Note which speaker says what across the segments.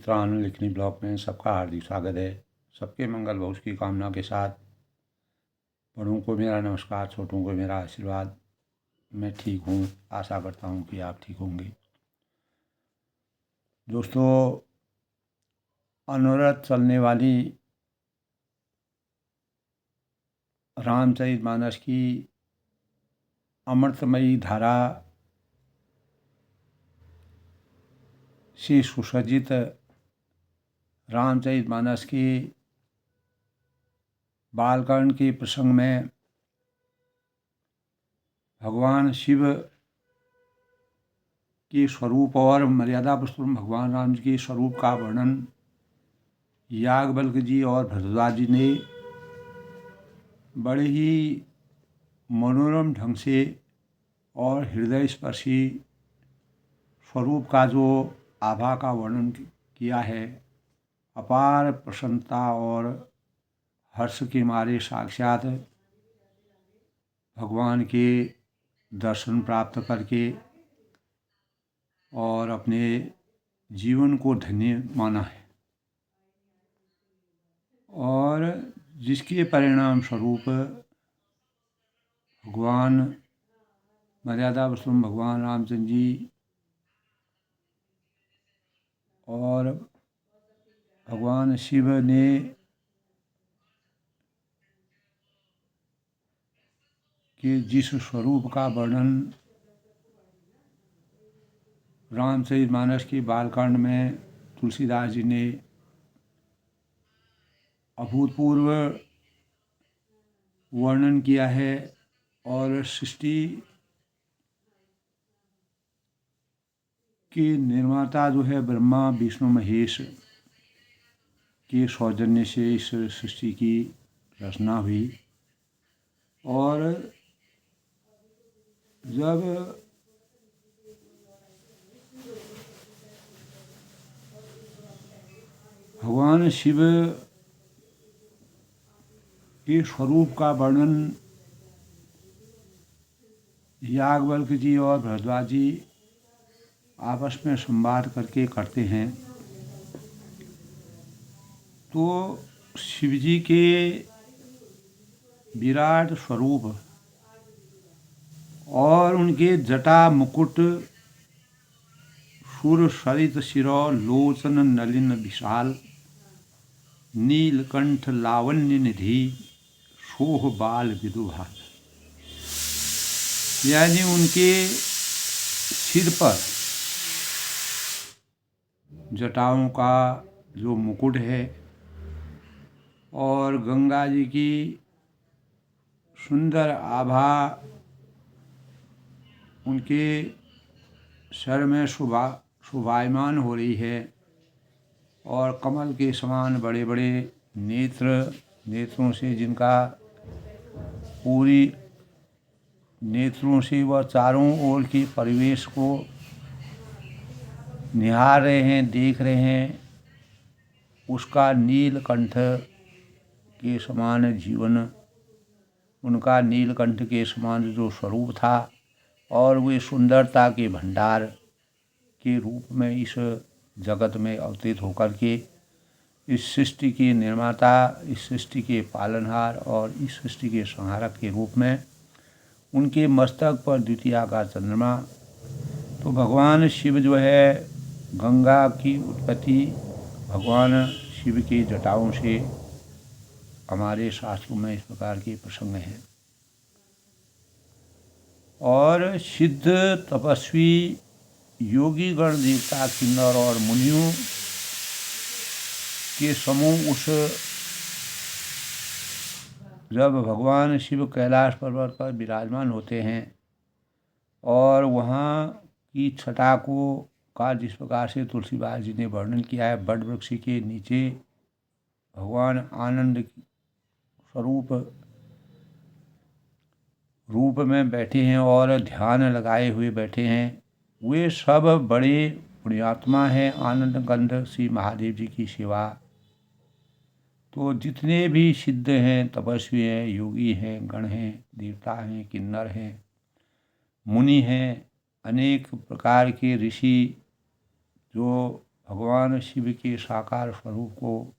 Speaker 1: मित्रान लिखनी ब्लॉग में सबका हार्दिक स्वागत है। सबके मंगल भविष्य की कामना के साथ बड़ों को मेरा नमस्कार, छोटों को मेरा आशीर्वाद। मैं ठीक हूँ, आशा करता हूँ कि आप ठीक होंगे। दोस्तों, अनवरत चलने वाली रामचरितमानस की अमृतमयी धारा से सुसज्जित रामचरितमानस के बालकांड के प्रसंग में भगवान शिव के स्वरूप और मर्यादा पुरुषोत्तम भगवान राम जी के स्वरूप का वर्णन याज्ञवल्क्य जी और भरद्वाज जी ने बड़े ही मनोरम ढंग से और हृदय स्पर्शी स्वरूप का जो आभा का वर्णन किया है, अपार प्रसन्नता और हर्ष के मारे साक्षात भगवान के दर्शन प्राप्त करके और अपने जीवन को धन्य माना है, और जिसके परिणाम स्वरूप भगवान मर्यादा पुरुषोत्तम भगवान रामचंद्र जी और भगवान शिव ने के जिस स्वरूप का वर्णन रामचरितमानस के बालकांड में तुलसीदास जी ने अभूतपूर्व वर्णन किया है, और सृष्टि के निर्माता जो है ब्रह्मा विष्णु महेश के सौजन्य से इस सृष्टि की रचना हुई। और जब भगवान शिव के स्वरूप का वर्णन याज्ञवल्क्य जी और भरद्वाज जी आपस में संवाद करके करते हैं, तो शिव जी के विराट स्वरूप और उनके जटा मुकुट सुर सरित शिरो लोचन नलिन विशाल नीलकंठ लावण्य निधि शोह बाल विदुभाल, यानी उनके सिर पर जटाओं का जो मुकुट है और गंगा जी की सुंदर आभा उनके सर में शोभायमान हो रही है, और कमल के समान बड़े बड़े नेत्रों से जिनका पूरी नेत्रों से वह चारों ओर के परिवेश को निहार रहे हैं, देख रहे हैं। उसका नीलकंठ के समान जीवन, उनका नीलकंठ के समान जो स्वरूप था, और वे सुंदरता के भंडार के रूप में इस जगत में अवतरित होकर के इस सृष्टि के निर्माता, इस सृष्टि के पालनहार और इस सृष्टि के संहारक के रूप में उनके मस्तक पर द्वितीया का चंद्रमा। तो भगवान शिव जो है, गंगा की उत्पत्ति भगवान शिव की जटाओं से हमारे शास्त्रों में इस प्रकार के प्रसंग हैं। और सिद्ध तपस्वी योगी गण देवता किन्नर और मुनियों के समूह उस जब भगवान शिव कैलाश पर्वत पर विराजमान होते हैं और वहाँ की छटा का जिस प्रकार से तुलसीदास जी ने वर्णन किया है, बड़ वृक्ष के नीचे भगवान आनंद स्वरूप रूप में बैठे हैं और ध्यान लगाए हुए बैठे हैं, वे सब बड़े पुण्यात्मा हैं। आनंद गंध श्री महादेव जी की सेवा, तो जितने भी सिद्ध हैं, तपस्वी हैं, योगी हैं, गण हैं, देवता हैं, किन्नर हैं, मुनि हैं, अनेक प्रकार के ऋषि जो भगवान शिव के साकार स्वरूप को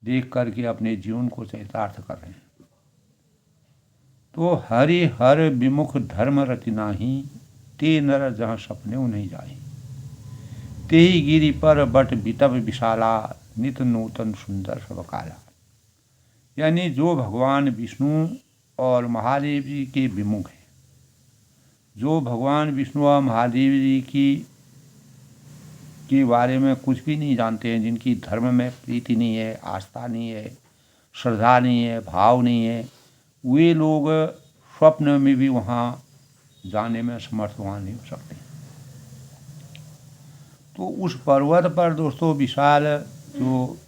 Speaker 1: देख करके अपने जीवन को चरितार्थ कर रहे हैं। तो हरि हर विमुख धर्म रति नाही, ते नर जहाँ सपने नहीं जाए। ते ही गिरि पर बट बितब विशाला, नित नूतन सुंदर सब काला। यानी जो भगवान विष्णु और महादेव जी के विमुख हैं, जो भगवान विष्णु और महादेव जी के बारे में कुछ भी नहीं जानते हैं, जिनकी धर्म में प्रीति नहीं है, आस्था नहीं है, श्रद्धा नहीं है, भाव नहीं है, वे लोग स्वप्न में भी वहाँ जाने में समर्थवान नहीं हो सकते। तो उस पर्वत पर दोस्तों विशाल जो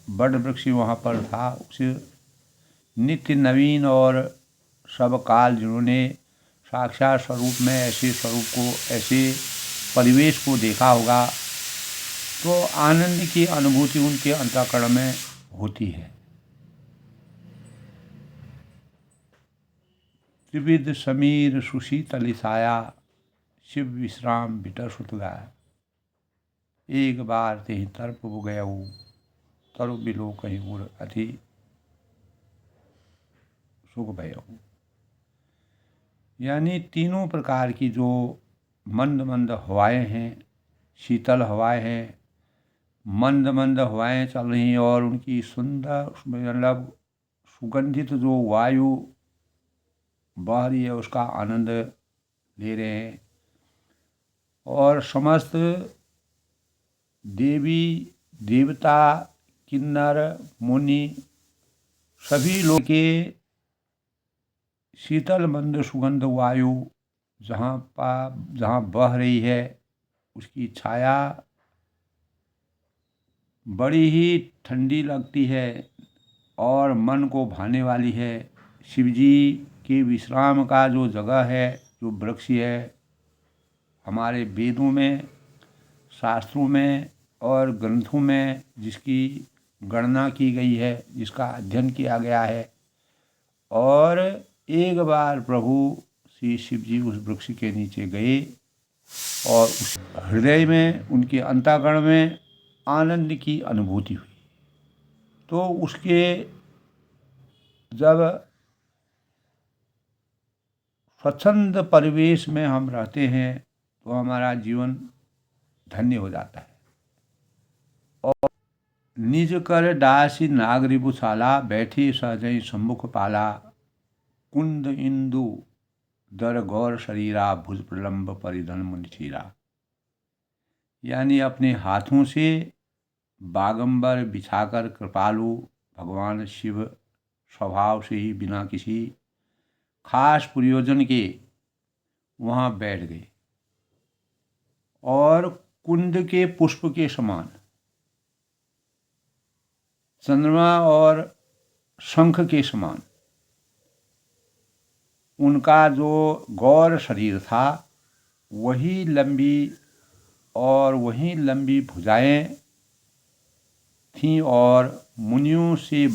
Speaker 1: बड़ वृक्ष वहाँ पर था, उस नित्य नवीन और सब काल जिन्होंने साक्षात स्वरूप में ऐसे स्वरूप को, ऐसे परिवेश को देखा होगा, तो आनंद की अनुभूति उनके अंतःकरण में होती है। त्रिविध समीर सुशीतल छाया, शिव विश्राम बिटर सुत गाया। एक बार ते तर्प हो गया, तरु बिलो कहीं उड़ अति सुख भय। यानी तीनों प्रकार की जो मंद मंद हवाएं हैं, शीतल हवाएं हैं, मंद मंद हवाएं चल रही हैं, और उनकी सुंदर मतलब सुगंधित जो वायु बह रही है उसका आनंद ले रहे हैं। और समस्त देवी देवता, किन्नर मुनि सभी लोग के शीतल मंद सुगंध वायु जहाँ बह रही है, उसकी छाया बड़ी ही ठंडी लगती है और मन को भाने वाली है। शिवजी के विश्राम का जो जगह है, जो वृक्ष है, हमारे वेदों में, शास्त्रों में और ग्रंथों में जिसकी गणना की गई है, जिसका अध्ययन किया गया है। और एक बार प्रभु श्री शिव जी उस वृक्ष के नीचे गए और उस हृदय में, उनके अंतःकरण में आनंद की अनुभूति हुई। तो उसके जब स्वच्छंद परिवेश में हम रहते हैं तो हमारा जीवन धन्य हो जाता है। और निज कर दासी नागरिभुशाला, बैठी सहजई सम्मुख पाला, कुंद इंदु दर गौर शरीरा, भुज प्रलंब परिधन मुनिचीरा। यानी अपने हाथों से बागंबर बिछाकर कृपालु भगवान शिव स्वभाव से ही बिना किसी खास प्रयोजन के वहाँ बैठ गए, और कुंद के पुष्प के समान, चंद्रमा और शंख के समान उनका जो गौर शरीर था, वही लंबी भुजाएं थीं, और मुनियों से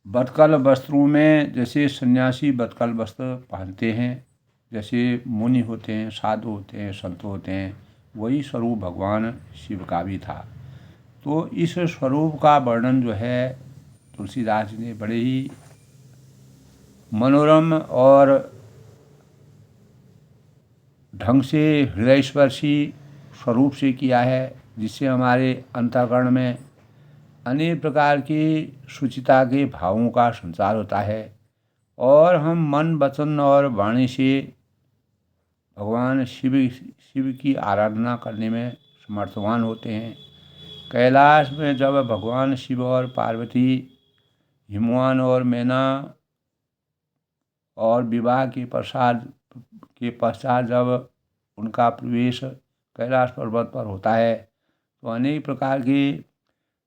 Speaker 1: बदकल वस्त्रों में, जैसे सन्यासी बदकल वस्त्र पहनते हैं, जैसे मुनि होते हैं, साधु होते हैं, संत होते हैं, वही स्वरूप भगवान शिव का भी था। तो इस स्वरूप का वर्णन जो है तुलसीदास जी ने बड़े ही मनोरम और ढंग से हृदयस्पर्शी स्वरूप से किया है, जिससे हमारे अंतःकरण में अनेक प्रकार की शुचिता के भावों का संचार होता है, और हम मन, वचन और वाणी से भगवान शिव की आराधना करने में समर्थवान होते हैं। कैलाश में जब भगवान शिव और पार्वती हिमवान और मैना और विवाह के पश्चात जब उनका प्रवेश कैलाश पर्वत पर होता है, तो अनेक प्रकार के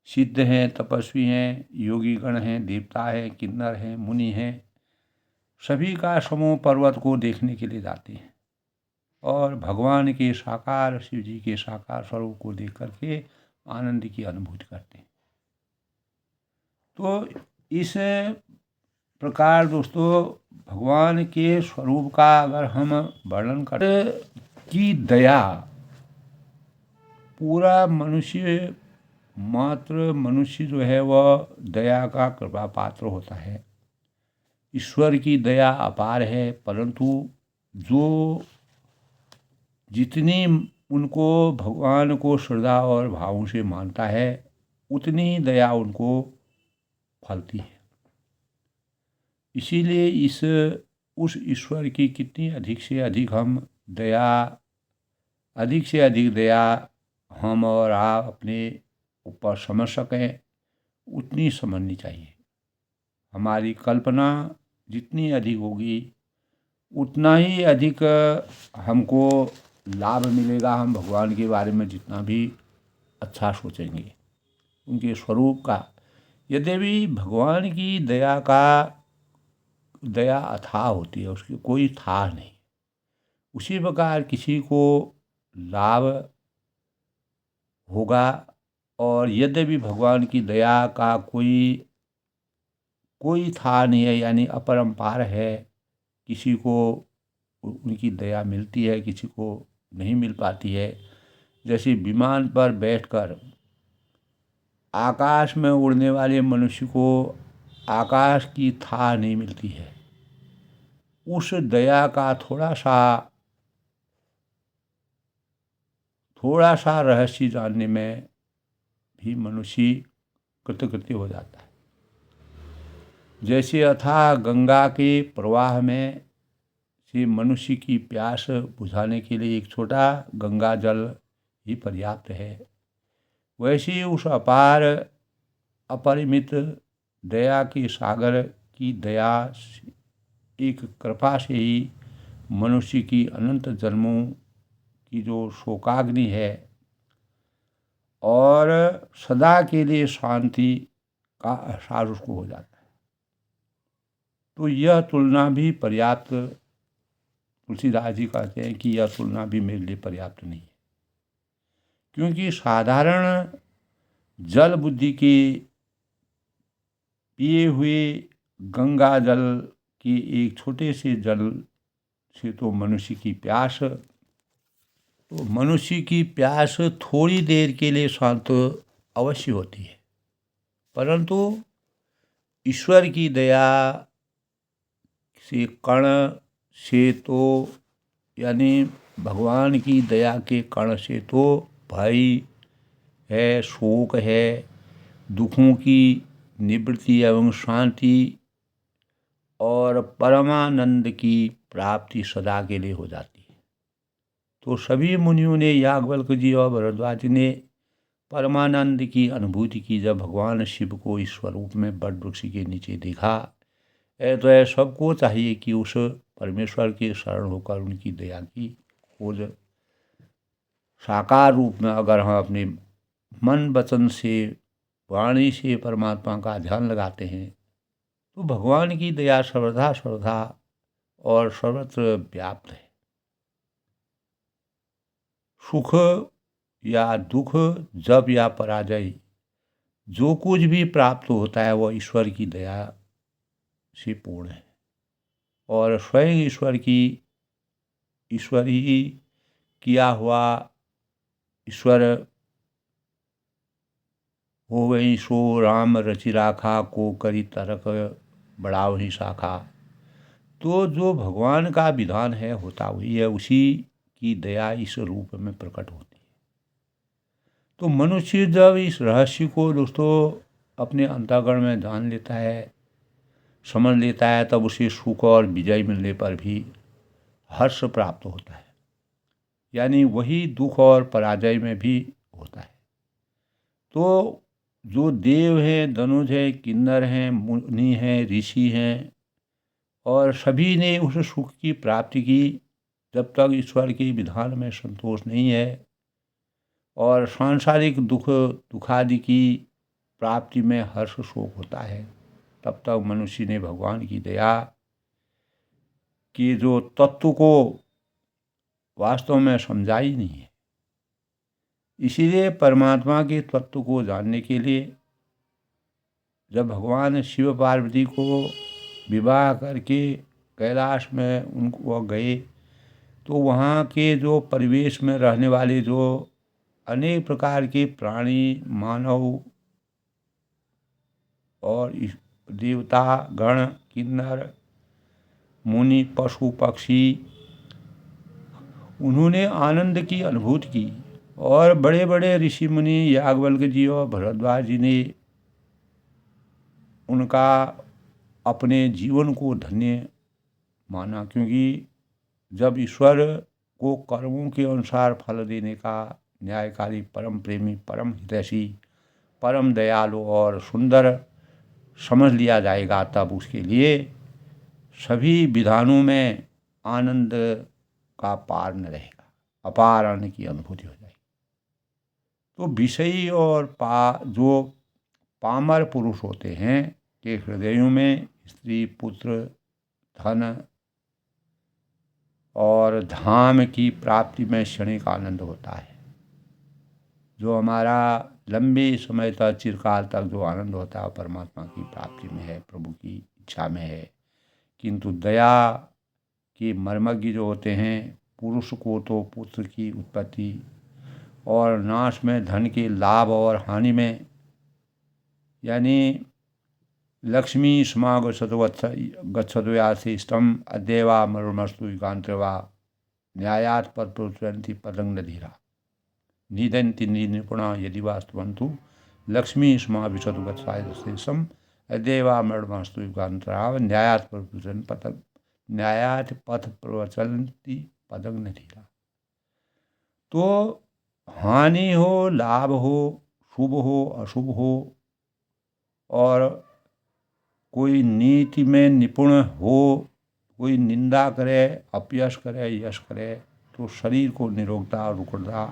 Speaker 1: सिद्ध हैं, तपस्वी हैं, योगी गण हैं, देवता हैं, किन्नर हैं, मुनि हैं, सभी का समूह पर्वत को देखने के लिए जाते हैं और भगवान के साकार, शिव जी के साकार स्वरूप को देख करके आनंद की अनुभूति करते हैं। तो इस प्रकार दोस्तों भगवान के स्वरूप का अगर हम वर्णन करें कि दया पूरा मनुष्य मात्र मनुष्य जो है वह दया का कृपा पात्र होता है। ईश्वर की दया अपार है, परंतु जो जितनी उनको भगवान को श्रद्धा और भावों से मानता है उतनी दया उनको फलती है। इसीलिए उस ईश्वर की कितनी अधिक से अधिक दया हम और आप अपने ऊपर समझ सकें उतनी समझनी चाहिए। हमारी कल्पना जितनी अधिक होगी उतना ही अधिक हमको लाभ मिलेगा। हम भगवान के बारे में जितना भी अच्छा सोचेंगे उनके स्वरूप का। यद्यपि भगवान की दया अथाह होती है, उसकी कोई था नहीं। उसी प्रकार किसी को लाभ होगा, और यद्यपि भगवान की दया का कोई था नहीं है, यानी अपरंपार है। किसी को उनकी दया मिलती है, किसी को नहीं मिल पाती है। जैसे विमान पर बैठकर आकाश में उड़ने वाले मनुष्य को आकाश की था नहीं मिलती है। उस दया का थोड़ा सा रहस्य जानने में भी मनुष्य कृतकृत्य हो जाता है। जैसे अथाह गंगा के प्रवाह में से मनुष्य की प्यास बुझाने के लिए एक छोटा गंगा जल ही पर्याप्त है, वैसे ही उस अपार अपरिमित दया के सागर की दया एक कृपा से ही मनुष्य की अनंत जन्मों की जो शोकाग्नि है और सदा के लिए शांति का एहसास उसको हो जाता है। तो यह तुलना भी पर्याप्त, तुलसीदास जी कहते हैं कि यह तुलना भी मेरे लिए पर्याप्त नहीं है, क्योंकि साधारण जल बुद्धि के पिए हुए गंगा जल के एक छोटे से जल से तो मनुष्य की प्यास थोड़ी देर के लिए शांत अवश्य होती है, परंतु ईश्वर की दया से कण से तो, यानी भगवान की दया के कण से तो भय है, शोक है, दुखों की निवृत्ति एवं शांति और परमानंद की प्राप्ति सदा के लिए हो जाती है। तो सभी मुनियों ने, याज्ञवल्क्य जी और भरद्वाज ने परमानंद की अनुभूति की जब भगवान शिव को इस स्वरूप में बट वृक्ष के नीचे देखा। तो यह सबको चाहिए कि उस परमेश्वर के शरण होकर उनकी दया की खोज साकार रूप में अगर हम अपने मन वचन से वाणी से परमात्मा का ध्यान लगाते हैं तो भगवान की दया सर्वदा और सर्वत्र व्याप्त है। सुख या दुख, जप या पराजय, जो कुछ भी प्राप्त होता है वह ईश्वर की दया से पूर्ण है, और स्वयं ईश्वर ही किया हुआ ईश्वर हो वही सो राम रचि राखा, को करी तरक बढ़ाओ ही शाखा। तो जो भगवान का विधान है होता वही है, उसी की दया इस रूप में प्रकट होती है। तो मनुष्य जब इस रहस्य को दोस्तों अपने अंतःकरण में जान लेता है, समझ लेता है, तब उसे सुख और विजय मिलने पर भी हर्ष प्राप्त होता है, यानी वही दुख और पराजय में भी होता है। तो जो देव हैं, धनुज हैं, किन्नर हैं, मुनि हैं, ऋषि हैं, और सभी ने उस सुख की प्राप्ति की जब तक ईश्वर के विधान में संतोष नहीं है, और सांसारिक दुखादि की प्राप्ति में हर्ष शोक होता है, तब तक मनुष्य ने भगवान की दया के जो तत्व को वास्तव में समझा ही नहीं है। इसीलिए परमात्मा के तत्व को जानने के लिए जब भगवान शिव पार्वती को विवाह करके कैलाश में उनको गए, तो वहाँ के जो परिवेश में रहने वाले जो अनेक प्रकार के प्राणी, मानव और देवता गण, किन्नर, मुनि, पशु, पक्षी, उन्होंने आनंद की अनुभूति की। और बड़े बड़े ऋषि मुनि याज्ञवल्क्य जी और भरद्वाज जी ने उनका अपने जीवन को धन्य माना, क्योंकि जब ईश्वर को कर्मों के अनुसार फल देने का न्यायकारी, परम प्रेमी, परम हितैषी, परम दयालु और सुंदर समझ लिया जाएगा, तब उसके लिए सभी विधानों में आनंद का पार न रहेगा, अपार आनंद की अनुभूति हो जाएगी। तो विषयी और जो पामर पुरुष होते हैं के हृदयों में स्त्री, पुत्र, धन और धाम की प्राप्ति में क्षणिक आनंद होता है। जो हमारा लंबे समय तक, चिरकाल तक जो आनंद होता है परमात्मा की प्राप्ति में है, प्रभु की इच्छा में है। किंतु दया के मर्मज्ञ जो होते हैं, पुरुष को तो पुत्र की उत्पत्ति और नाश में, धन के लाभ और हानि में, यानी लक्ष्मी स्मा गच्छतु यासे इष्टम अद्यैवा मरुमस्तु युगान्त्रवा न्यायात् परप्रचरन्ति पदं न धीरा निदन्ति निपुणा यदि वास्तवन्तु लक्ष्मी स्मा विशतु गच्छायसेषम अद्यैवा मरुमस्तु युगान्त्रवा न्यायात् पथ प्रचलन्ति पदं न धीरा। तो हानि हो, लाभ हो, शुभ हो, अशुभ हो, और कोई नीति में निपुण हो, कोई निंदा करे, अपयश करे, यश करे, तो शरीर को निरोगता और रुकता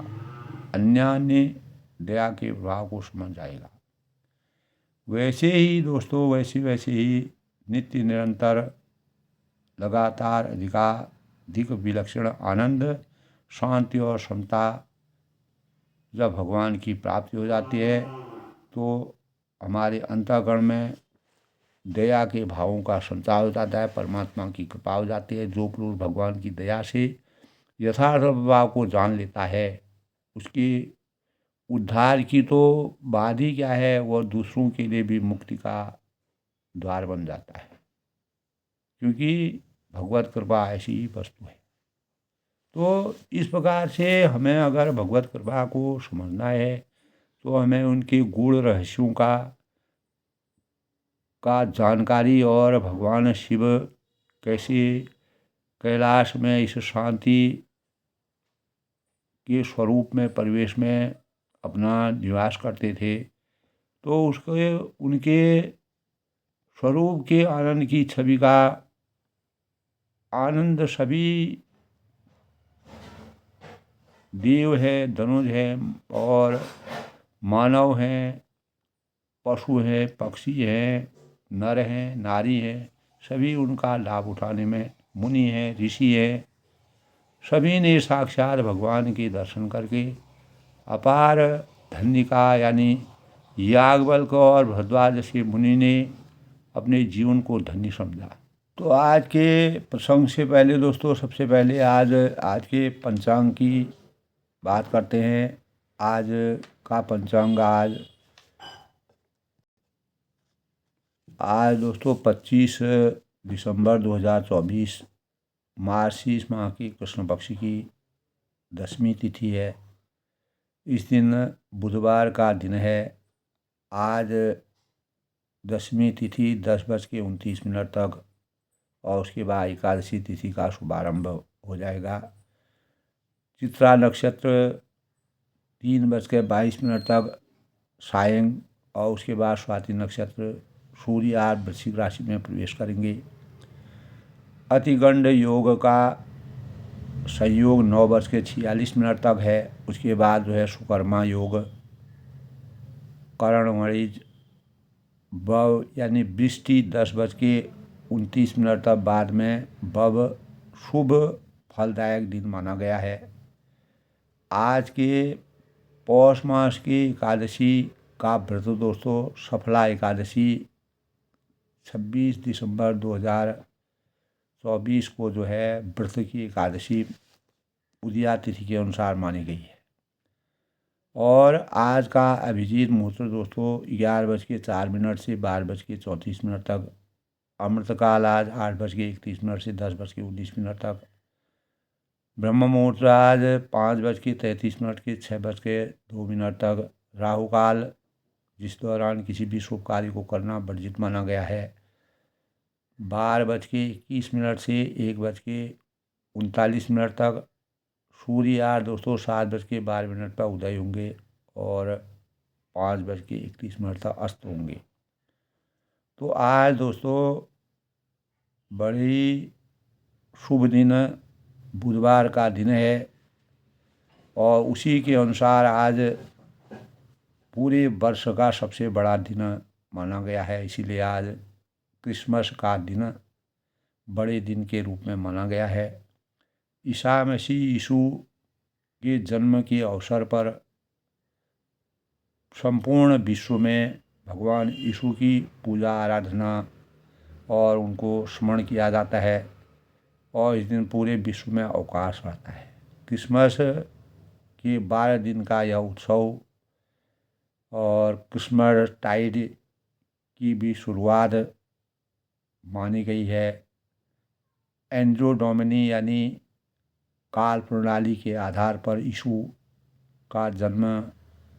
Speaker 1: अन्यान्य दया के प्रभाव को समझ जाएगा। वैसे ही दोस्तों, वैसे ही नित्य निरंतर लगातार अधिक विलक्षण आनंद, शांति और समता जब भगवान की प्राप्ति हो जाती है, तो हमारे अंतःकरण में दया के भावों का संचार हो जाता है, परमात्मा की कृपा हो जाती है। जो पुरुष भगवान की दया से यथार्थ भाव को जान लेता है, उसकी उद्धार की तो बात ही क्या है, वह दूसरों के लिए भी मुक्ति का द्वार बन जाता है, क्योंकि भगवत कृपा ऐसी ही वस्तु है। तो इस प्रकार से हमें अगर भगवत कृपा को समझना है, तो हमें उनके गूढ़ रहस्यों का जानकारी, और भगवान शिव कैसे कैलाश में इस शांति के स्वरूप में, परिवेश में अपना निवास करते थे, तो उनके स्वरूप के आनंद की छवि का आनंद सभी देव है, धनुष है, और मानव हैं, पशु हैं, पक्षी हैं, नर हैं, नारी हैं, सभी उनका लाभ उठाने में, मुनि हैं, ऋषि हैं, सभी ने साक्षात भगवान के दर्शन करके अपार धन्य का, यानी याज्ञवल्क्य और भरद्वाज जैसे मुनि ने अपने जीवन को धन्य समझा। तो आज के प्रसंग से पहले दोस्तों, सबसे पहले आज के पंचांग की बात करते हैं। आज का पंचांग आज दोस्तों 25 दिसंबर 2024 मार्गशीर्ष माह की कृष्ण पक्ष की 10वीं तिथि है। इस दिन बुधवार का दिन है। आज 10वीं तिथि 10:29 तक, और उसके बाद एकादशी तिथि का शुभारंभ हो जाएगा। चित्रा नक्षत्र 3:22 तक सायं, और उसके बाद स्वाति नक्षत्र सूर्य आज वृश्चिक राशि में प्रवेश करेंगे। अतिगंड योग का संयोग 9:46 तक है। उसके बाद जो है सुकर्मा योग, करण मणिज बव यानी वृष्टि 10:29 तक, बाद में बव शुभ फलदायक दिन माना गया है। आज के पौष मास की एकादशी का व्रत दोस्तों सफला एकादशी 26 दिसंबर 2024 को जो है व्रत की एकादशी उदया तिथि के अनुसार मानी गई है। और आज का अभिजीत मुहूर्त दोस्तों 11:04 से 12:34 तक। अमृतकाल आज 8:31 से 10:19 तक। ब्रह्म मुहूर्त आज 5:33 के 6:02 तक। राहु काल, जिस दौरान किसी भी शुभ कार्य को करना वर्जित माना गया है, 12:21 से 1:39 तक। सूर्य आज दोस्तों 7:12 पर उदय होंगे और 5:31 तक अस्त होंगे। तो आज दोस्तों बड़ी शुभ दिन बुधवार का दिन है और उसी के अनुसार आज पूरे वर्ष का सबसे बड़ा दिन माना गया है। इसीलिए आज क्रिसमस का दिन बड़े दिन के रूप में माना गया है। ईसा मसीह यीशु के जन्म के अवसर पर संपूर्ण विश्व में भगवान यीशु की पूजा आराधना और उनको स्मरण किया जाता है और इस दिन पूरे विश्व में अवकाश रहता है। क्रिसमस के 12 दिन का यह उत्सव और क्रिसमस टाइड की भी शुरुआत मानी गई है। एंग्लो डोमिनी यानी काल प्रणाली के आधार पर यीशु का जन्म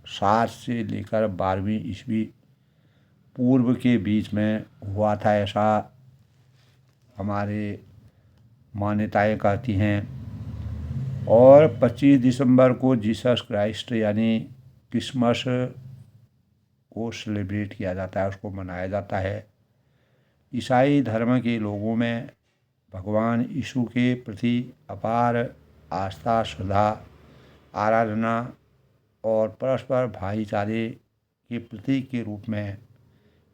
Speaker 1: 7 से लेकर 12वीं ईस्वी पूर्व के बीच में हुआ था, ऐसा हमारे मान्यताएं कहती हैं। और 25 दिसंबर को जीसस क्राइस्ट यानी क्रिसमस को सेलिब्रेट किया जाता है, उसको मनाया जाता है। ईसाई धर्म के लोगों में भगवान यीशु के प्रति अपार आस्था, श्रद्धा, आराधना और परस्पर भाईचारे के प्रतीक के रूप में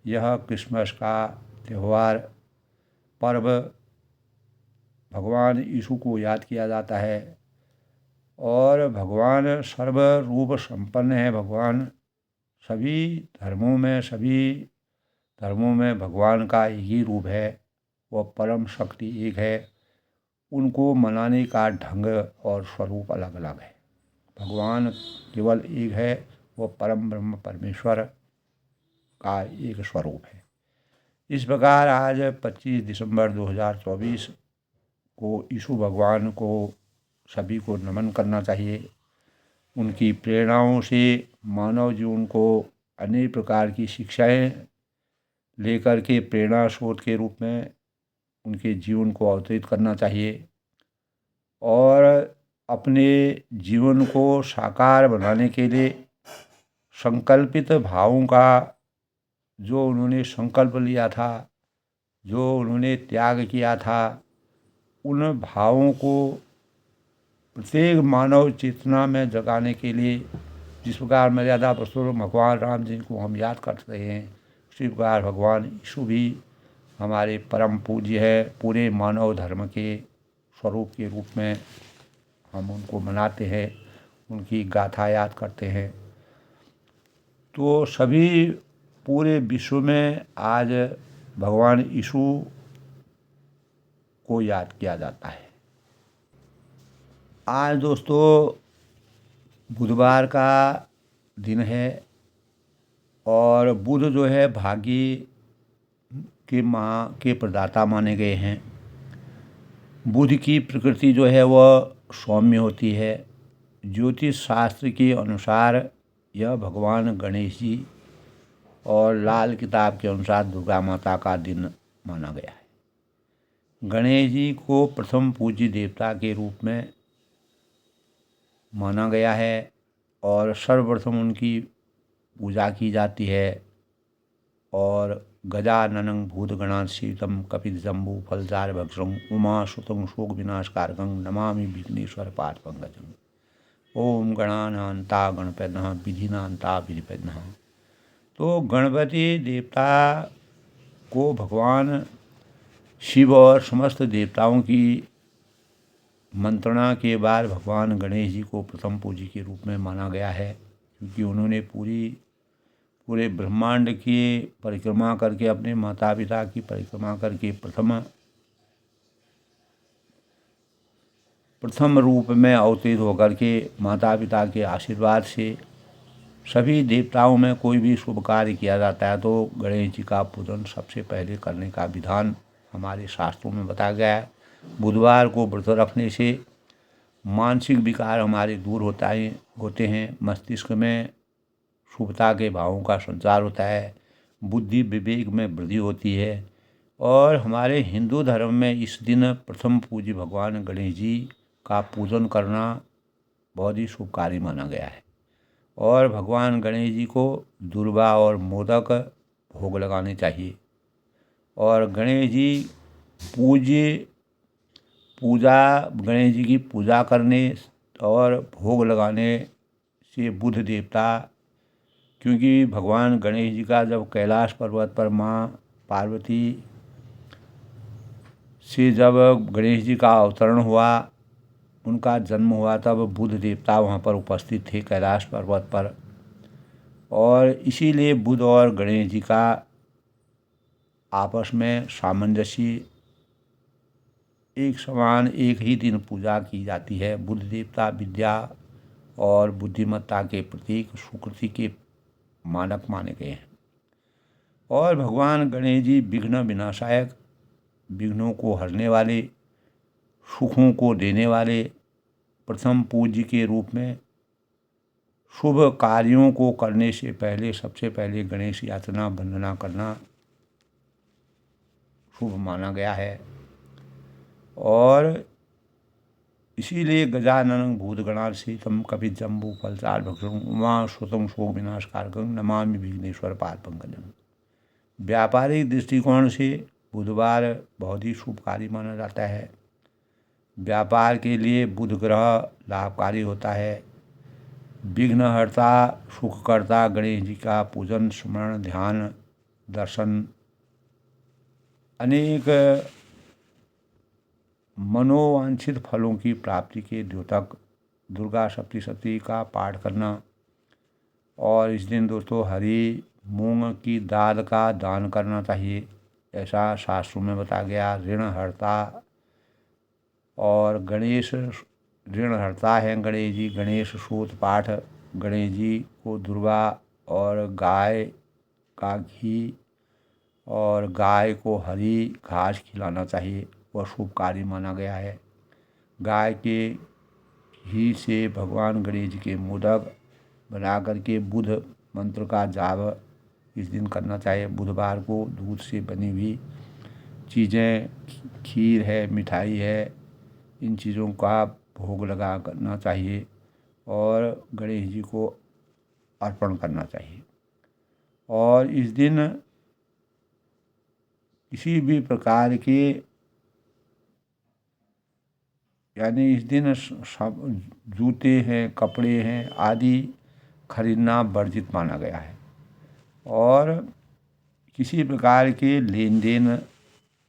Speaker 1: यह क्रिसमस का त्यौहार पर्व भगवान यीशु को याद किया जाता है। और भगवान सर्वरूप संपन्न है। भगवान सभी धर्मों में भगवान का एक ही रूप है, वह परम शक्ति एक है। उनको मनाने का ढंग और स्वरूप अलग अलग है। भगवान केवल एक है, वह परम ब्रह्म परमेश्वर का एक स्वरूप है। इस प्रकार आज 25 दिसंबर 2024 को यीशु भगवान को सभी को नमन करना चाहिए। उनकी प्रेरणाओं से मानव जीवन को अनेक प्रकार की शिक्षाएं लेकर के प्रेरणा स्रोत के रूप में उनके जीवन को अवतरित करना चाहिए और अपने जीवन को साकार बनाने के लिए संकल्पित भावों का जो उन्होंने संकल्प लिया था, जो उन्होंने त्याग किया था, उन भावों को प्रत्येक मानव चेतना में जगाने के लिए जिस प्रकार मर्यादा पुरुषोत्तम भगवान राम जी को हम याद करते हैं, उसी प्रकार भगवान यीशु भी हमारे परम पूज्य है। पूरे मानव धर्म के स्वरूप के रूप में हम उनको मनाते हैं, उनकी गाथा याद करते हैं। तो सभी पूरे विश्व में आज भगवान यीशु को याद किया जाता है। आज दोस्तों बुधवार का दिन है और बुध जो है भाग्य के माँ के प्रदाता माने गए हैं। बुध की प्रकृति जो है वह सौम्य होती है। ज्योतिष शास्त्र के अनुसार यह भगवान गणेश जी और लाल किताब के अनुसार दुर्गा माता का दिन माना गया है। गणेश जी को प्रथम पूज्य देवता के रूप में माना गया है और सर्वप्रथम उनकी पूजा की जाती है। और गजाननं भूतगणाधीशं कपितजम्बू फलचारुभक्षं उमासुतं शोकविनाशकारकं नमामि विघ्नेश्वर पादपङ्कजम्। ओम गणानान्ता गणपतिनः विधिनान्ता विधिपतिनः। तो गणपति देवता को भगवान शिव और समस्त देवताओं की मंत्रणा के बाद भगवान गणेश जी को प्रथम पूज्य के रूप में माना गया है, क्योंकि उन्होंने पूरे ब्रह्मांड की परिक्रमा करके, अपने माता पिता की परिक्रमा करके प्रथम रूप में अवतरित होकर के माता पिता के आशीर्वाद से सभी देवताओं में कोई भी शुभ कार्य किया जाता है तो गणेश जी का पूजन सबसे पहले करने का विधान हमारे शास्त्रों में बताया गया है। बुधवार को व्रत रखने से मानसिक विकार हमारे दूर होते हैं, मस्तिष्क में शुभता के भावों का संचार होता है, बुद्धि विवेक में वृद्धि होती है। और हमारे हिंदू धर्म में इस दिन प्रथम पूज्य भगवान गणेश जी का पूजन करना बहुत ही शुभ कार्य माना गया है। और भगवान गणेश जी को दुर्वा और मोदक भोग लगाने चाहिए। और गणेश जी गणेश जी की पूजा करने और भोग लगाने से बुध देवता, क्योंकि भगवान गणेश जी का जब कैलाश पर्वत पर माँ पार्वती से जब गणेश जी का अवतरण हुआ, उनका जन्म हुआ, तब बुध देवता वहाँ पर उपस्थित थे कैलाश पर्वत पर। और इसीलिए बुध और गणेश जी का आपस में सामंजस्य, एक समान एक ही दिन पूजा की जाती है। बुध देवता विद्या और बुद्धिमत्ता के प्रतीक, सुकृति के मानक माने गए हैं। और भगवान गणेश जी विघ्न विनाशायक, विघ्नों को हरने वाले, सुखों को देने वाले प्रथम पूज्य के रूप में शुभ कार्यों को करने से पहले सबसे पहले गणेश याचना वंदना करना शुभ माना गया है। और इसीलिए गजाननं भूतगणार्चितं कपिजम्बू फलचारुभक्षणं उमासुतं शोक विनाशकारकं नमामि विघ्नेश्वर पादपंकजं। व्यापारिक दृष्टिकोण से बुधवार बहुत ही शुभ कार्य माना जाता है। व्यापार के लिए बुध ग्रह लाभकारी होता है। विघ्नहर्ता सुखकर्ता गणेश जी का पूजन, स्मरण, ध्यान, दर्शन अनेक मनोवांछित फलों की प्राप्ति के द्योतक। दुर्गा सप्तशती का पाठ करना। और इस दिन दोस्तों हरी मूंग की दाल का दान करना चाहिए, ऐसा शास्त्रों में बताया गया। ऋणहर्ता और गणेश ऋणहर्ता हैं गणेश जी। गणेश सूत पाठ, गणेश जी को दुर्वा और गाय का घी और गाय को हरी घास खिलाना चाहिए, वह शुभ कार्य माना गया है। गाय के घी से भगवान गणेश जी के मोदक बना करके बुध मंत्र का जाप इस दिन करना चाहिए। बुधवार को दूध से बनी हुई चीज़ें, खीर है, मिठाई है, इन चीज़ों का भोग लगा करना चाहिए और गणेश जी को अर्पण करना चाहिए। और इस दिन किसी भी प्रकार के, यानी इस दिन सब जूते हैं, कपड़े हैं आदि खरीदना वर्जित माना गया है। और किसी प्रकार के लेन देन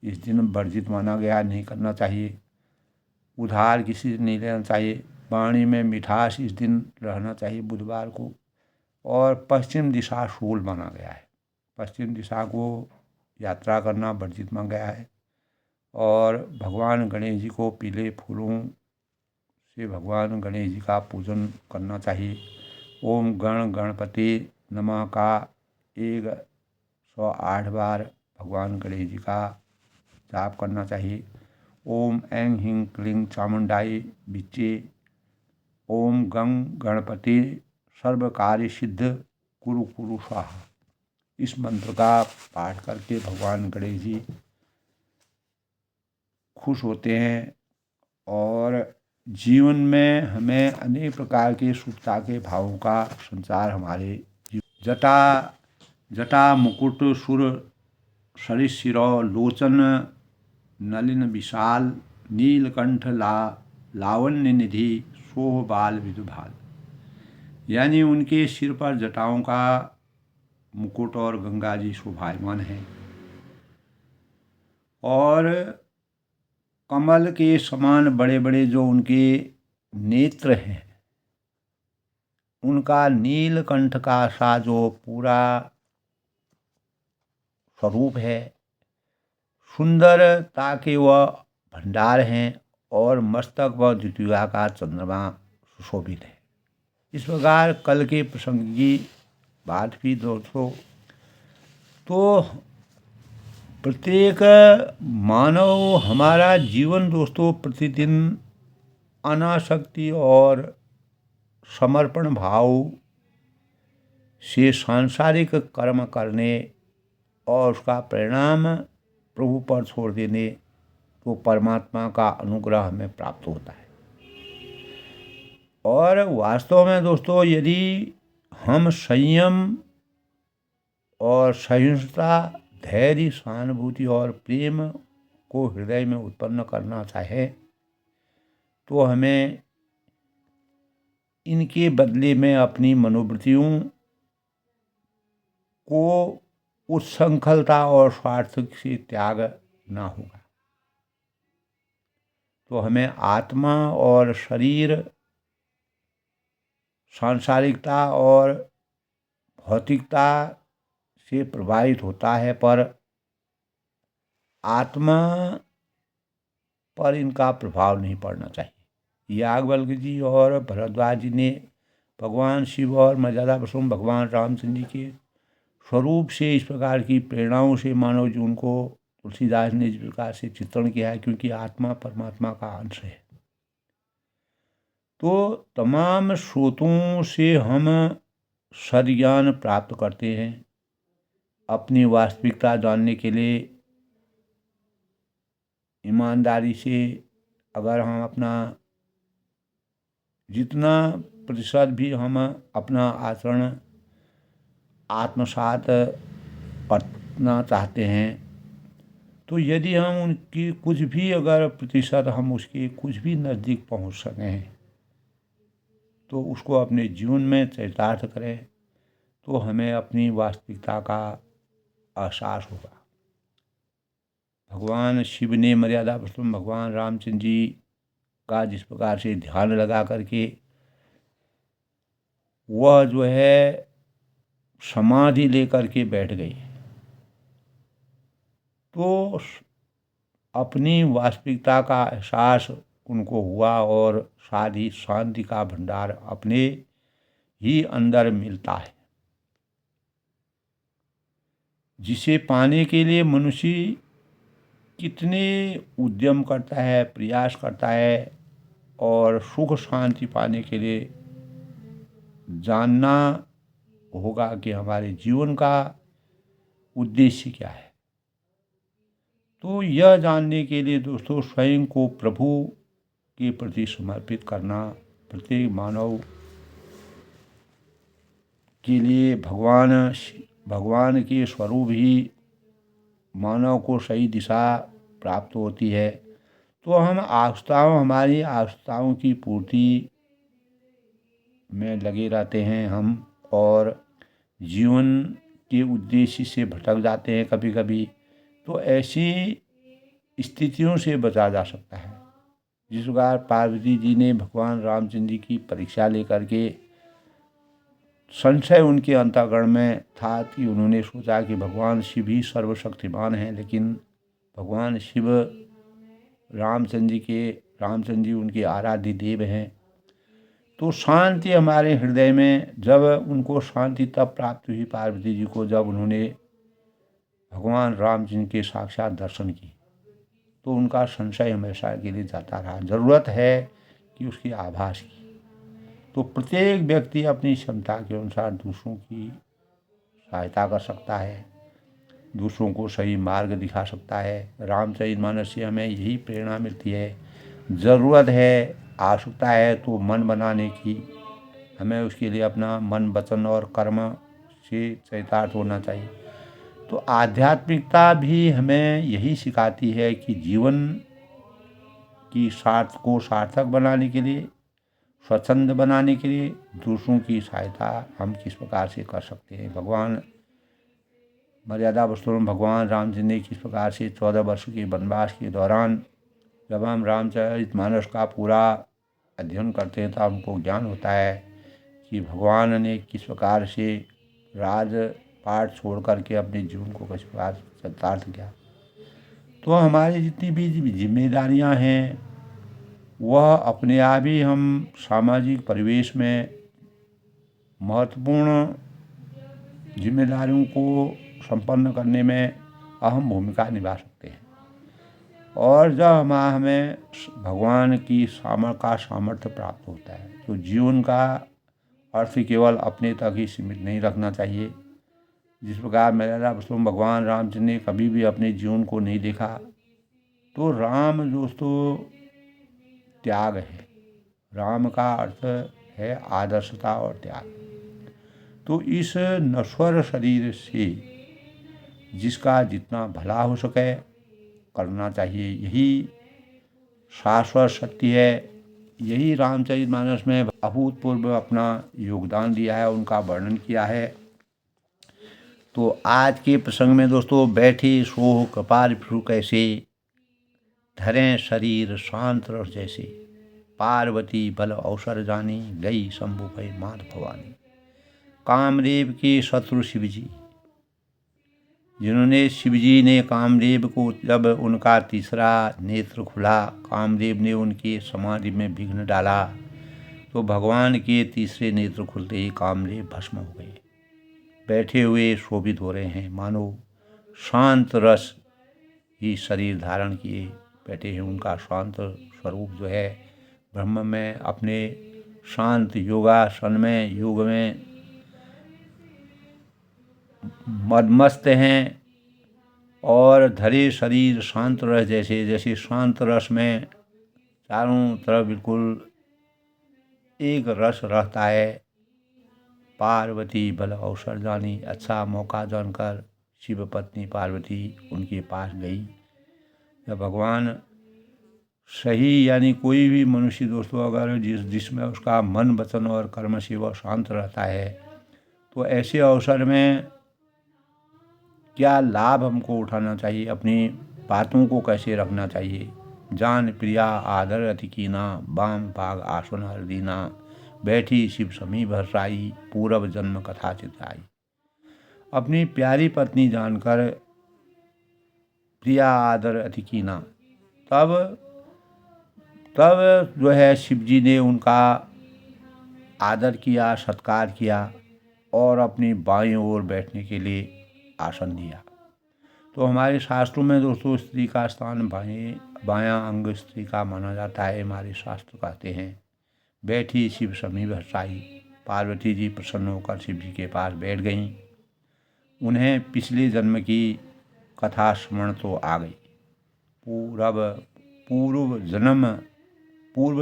Speaker 1: इस दिन वर्जित माना गया, नहीं करना चाहिए। उधार किसी से नहीं लेना चाहिए। वाणी में मिठास इस दिन रहना चाहिए बुधवार को। और पश्चिम दिशा शूल माना गया है, पश्चिम दिशा को यात्रा करना वर्जित माना गया है। और भगवान गणेश जी को पीले फूलों से भगवान गणेश जी का पूजन करना चाहिए। ओम गण गणपति नमः का 108 बार भगवान गणेश जी का जाप करना चाहिए। ओम ऐं ह्रीं क्लीं चामुंडाई विच्चे, ओम गं गणपति सर्व कार्य सिद्ध कुरु कुरु स्वाहा। इस मंत्र का पाठ करके भगवान गणेश जी खुश होते हैं और जीवन में हमें अनेक प्रकार के सुखता के भावों का संचार हमारे जटा मुकुट सुर सरिशिरो लोचन नलिन विशाल नीलकंठ लावण्य निधि सोह बाल विदुभाल। यानी उनके सिर पर जटाओं का मुकुट और गंगा जी शोभायमान हैं और कमल के समान बड़े बड़े जो उनके नेत्र हैं, उनका नीलकंठ का सा जो पूरा स्वरूप है, सुंदरता के वह भंडार हैं और मस्तक व द्वितीया का चंद्रमा सुशोभित है। इस प्रकार कल के प्रसंग की बात भी दोस्तों, तो प्रत्येक मानव हमारा जीवन दोस्तों प्रतिदिन अनासक्ति और समर्पण भाव से सांसारिक कर्म करने और उसका परिणाम प्रभु पर छोड़ देने, तो परमात्मा का अनुग्रह हमें प्राप्त होता है। और वास्तव में दोस्तों यदि हम संयम और सहिष्णुता, धैर्य, सहानुभूति और प्रेम को हृदय में उत्पन्न करना चाहें, तो हमें इनके बदले में अपनी मनोवृत्तियों को उच्छृंखलता और स्वार्थ से त्याग ना होगा। तो हमें आत्मा और शरीर सांसारिकता और भौतिकता से प्रभावित होता है, पर आत्मा पर इनका प्रभाव नहीं पड़ना चाहिए। याज्ञवल्क्य जी और भरद्वाज जी ने भगवान शिव और मर्यादा पुरुषोत्तम भगवान रामचंद्र जी के स्वरूप से इस प्रकार की प्रेरणाओं से मानव जीवन को तुलसीदास ने इस प्रकार से चित्रण किया है, क्योंकि आत्मा परमात्मा का अंश है। तो तमाम स्रोतों से हम सद्ज्ञान प्राप्त करते हैं। अपनी वास्तविकता जानने के लिए ईमानदारी से अगर हम अपना जितना प्रतिशत भी हम अपना आचरण आत्मसात करना चाहते हैं, तो यदि हम उनकी कुछ भी अगर प्रतिशत हम उसके कुछ भी नज़दीक पहुंच सकें, तो उसको अपने जीवन में चरितार्थ करें, तो हमें अपनी वास्तविकता का एहसास होगा। भगवान शिव ने मर्यादा पुरुषोत्तम भगवान रामचंद्र जी का जिस प्रकार से ध्यान लगा करके वह जो है समाधि लेकर के बैठ गई, तो अपनी वास्तविकता का एहसास उनको हुआ और साथ ही शांति का भंडार अपने ही अंदर मिलता है, जिसे पाने के लिए मनुष्य कितने उद्यम करता है, प्रयास करता है, और सुख शांति पाने के लिए जानना होगा कि हमारे जीवन का उद्देश्य क्या है। तो यह जानने के लिए दोस्तों स्वयं को प्रभु के प्रति समर्पित करना प्रत्येक मानव के लिए भगवान के स्वरूप ही मानव को सही दिशा प्राप्त होती है। तो हम हमारी आवश्यकताओं की पूर्ति में लगे रहते हैं हम, और जीवन के उद्देश्य से भटक जाते हैं कभी कभी। तो ऐसी स्थितियों से बचा जा सकता है। जिस प्रकार पार्वती जी ने भगवान रामचंद्र जी की परीक्षा लेकर के संशय उनके अंतःकरण में था कि उन्होंने सोचा कि भगवान शिव ही सर्वशक्तिमान हैं, लेकिन भगवान शिव रामचंद्र जी उनके आराध्य देव हैं। तो शांति हमारे हृदय में, जब उनको शांति तब प्राप्त हुई पार्वती जी को, जब उन्होंने भगवान रामचंद्र के साक्षात दर्शन किए, तो उनका संशय हमेशा के लिए जाता रहा। ज़रूरत है कि उसकी आभास की। तो प्रत्येक व्यक्ति अपनी क्षमता के अनुसार दूसरों की सहायता कर सकता है, दूसरों को सही मार्ग दिखा सकता है। रामचरितमानस से हमें यही प्रेरणा मिलती है। ज़रूरत है, आवश्यकता है तो मन बनाने की, हमें उसके लिए अपना मन, वचन और कर्म से चरितार्थ होना चाहिए। तो आध्यात्मिकता भी हमें यही सिखाती है कि जीवन की सार्थक बनाने के लिए, स्वच्छंद बनाने के लिए दूसरों की सहायता हम किस प्रकार से कर सकते हैं। भगवान मर्यादा पुरुषोत्तम भगवान रामचंद्र ने किस प्रकार से 14 वर्ष के वनवास के दौरान, जब हम रामचरितमानस का पूरा अध्ययन करते हैं, तो हमको ज्ञान होता है कि भगवान ने किस प्रकार से राजपाट छोड़ करके अपने जीवन को किस प्रकार चरितार्थ किया। तो हमारी जितनी भी जिम्मेदारियां हैं, वह अपने आप ही हम सामाजिक परिवेश में महत्वपूर्ण जिम्मेदारियों को संपन्न करने में अहम भूमिका निभा सकते हैं। और जब हमें भगवान की सामर्थ्य प्राप्त होता है तो जीवन का अर्थ केवल अपने तक ही सीमित नहीं रखना चाहिए। जिस प्रकार मेरा भगवान रामचंद्र ने कभी भी अपने जीवन को नहीं देखा, तो राम दोस्तों त्याग है। राम का अर्थ है आदर्शता और त्याग। तो इस नश्वर शरीर से जिसका जितना भला हो सके करना चाहिए, यही शाश्वत सत्य है। यही रामचरितमानस में अभूतपूर्व अपना योगदान दिया है, उनका वर्णन किया है। तो आज के प्रसंग में दोस्तों, बैठे सोह कपाल फिरू कैसे, धरें शरीर शांत रस जैसे, पार्वती बल अवसर जानी, गई शंभु भई मात भवानी। कामदेव के शत्रु शिवजी, जिन्होंने शिवजी ने कामदेव को, जब उनका तीसरा नेत्र खुला, कामदेव ने उनकी समाधि में विघ्न डाला, तो भगवान के तीसरे नेत्र खुलते ही कामदेव भस्म हो गए। बैठे हुए शोभित हो रहे हैं, मानो शांत रस ही शरीर धारण किए बैठे हैं। उनका शांत स्वरूप जो है ब्रह्म में, अपने शांत योगासन में, योग में मदमस्त हैं। और धरे शरीर शांत रस जैसे, जैसे शांत रस में चारों तरफ बिल्कुल एक रस रहता है। पार्वती बल अवसर जानी, अच्छा मौका जानकर शिव पत्नी पार्वती उनके पास गई। जब भगवान सही, यानी कोई भी मनुष्य दोस्तों अगर जिसमें उसका मन वचन और कर्म से वह शांत रहता है, तो ऐसे अवसर में क्या लाभ हमको उठाना चाहिए, अपनी बातों को कैसे रखना चाहिए। जान प्रिया आदर अति कीना, बाम भाग आसन हर दीना, बैठी शिव समी भरसाई, पूरब जन्म कथा चिताई। अपनी प्यारी पत्नी जानकर प्रिया आदर अति कीना, तब जो है शिव जी ने उनका आदर किया, सत्कार किया और अपनी बाईं ओर बैठने के लिए आसन दिया। तो हमारे शास्त्रों में दोस्तों स्त्री का स्थान बायां अंग स्त्री का माना जाता है। हमारे शास्त्र कहते हैं, बैठी शिव समी भरसाई, पार्वती जी प्रसन्न होकर शिव जी के पास बैठ गईं। उन्हें पिछले जन्म की कथा स्मरण तो आ गई। पूर्व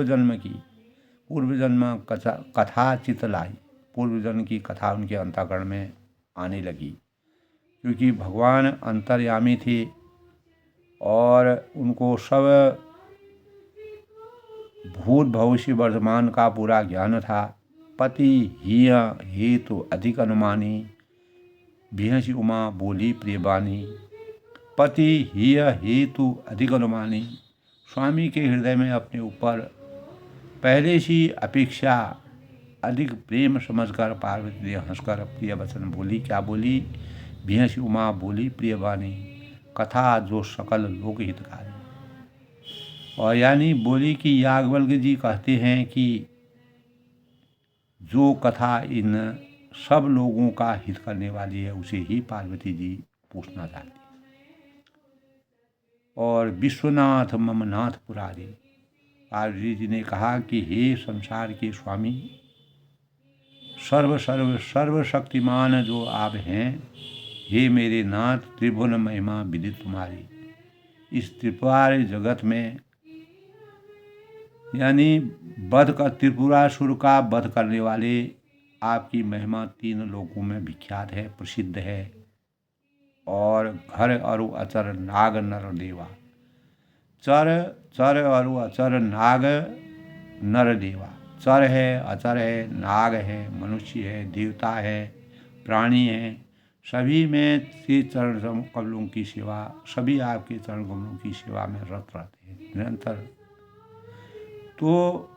Speaker 1: जन्म कथा चित लाई। पूर्व जन्म की कथा उनके अंतःकरण में आने लगी, क्योंकि भगवान अंतर्यामी थे और उनको सब भूत भविष्य वर्तमान का पूरा ज्ञान था। पति हिय हेतु अधिक अनुमानी, बिहसी उमा बोली प्रियबानी। पति हिय हेतु अधिक अनुमानी, स्वामी के हृदय में अपने ऊपर पहले से अपेक्षा अधिक प्रेम समझकर पार्वती ने हंसकर प्रिय वचन बोली। क्या बोली? बिहसी उमा बोली प्रियबानी, कथा जो सकल लोक हितकारी। और यानी बोली कि याज्ञवल्क्य जी कहते हैं कि जो कथा इन सब लोगों का हित करने वाली है, उसे ही पार्वती जी पूछना चाहती है। और विश्वनाथ मम नाथ पुरारी, पार्वती जी ने कहा कि हे संसार के स्वामी, सर्वशक्तिमान जो आप हैं, हे मेरे नाथ, त्रिभुवन महिमा विदित तुम्हारी। इस त्रिपुरारी जगत में, यानी त्रिपुरासुर का वध करने वाले आपकी महिमा 3 लोकों में विख्यात है, प्रसिद्ध है। और घर अरु अचर नाग नर देवा, चर अरु अचर नाग नर देवा। चर है, अचर है, नाग है, मनुष्य है, देवता है, प्राणी है, सभी में से चरण कमलों की सेवा, सभी आपके चरण कमलों की सेवा में रत रहते हैं निरंतर। तो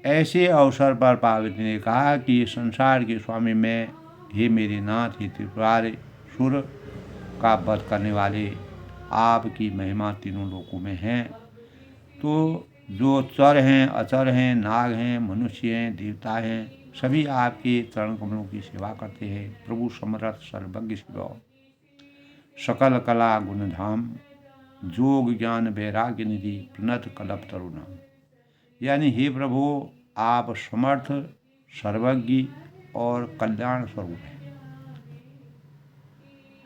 Speaker 1: ऐसे अवसर पर पार्वती ने कहा कि संसार के स्वामी मैं, हे मेरे नाथ, हे त्रिपुरासुर का वध करने वाले, आपकी महिमा 3 लोकों में है। तो जो चर हैं, अचर हैं, नाग हैं, मनुष्य हैं, देवता हैं, सभी आपके चरण कमलों की सेवा करते हैं। प्रभु समर्थ सर्वज्ञ शिव, सकल कला गुण धाम, जोग ज्ञान वैराग्य निधि, प्रणत कल्प तरुणाम। यानी हे प्रभु, आप समर्थ, सर्वज्ञ और कल्याण स्वरूप हैं,